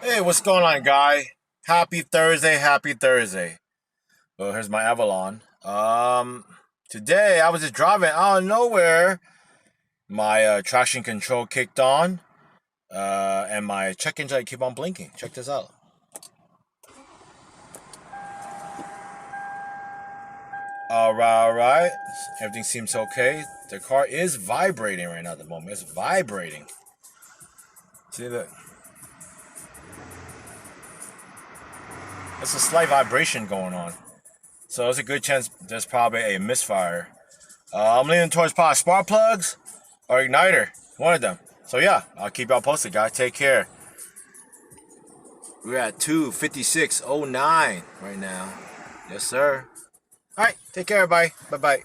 Hey, what's going on, guy? Happy Thursday, happy Thursday. Well, here's my Avalon. Today I was just driving out of nowhere. My traction control kicked on, and my check engine light keep on blinking. Check this out. All right. Everything seems okay. The car is vibrating right now at the moment. It's vibrating. See that? It's a slight vibration going on. So there's a good chance there's probably a misfire. I'm leaning towards probably spark plugs or igniter, one of them. So yeah, I'll keep y'all posted, guys. Take care. We're at 2:56:09 right now. Yes, sir. All right, take care, everybody. Bye bye.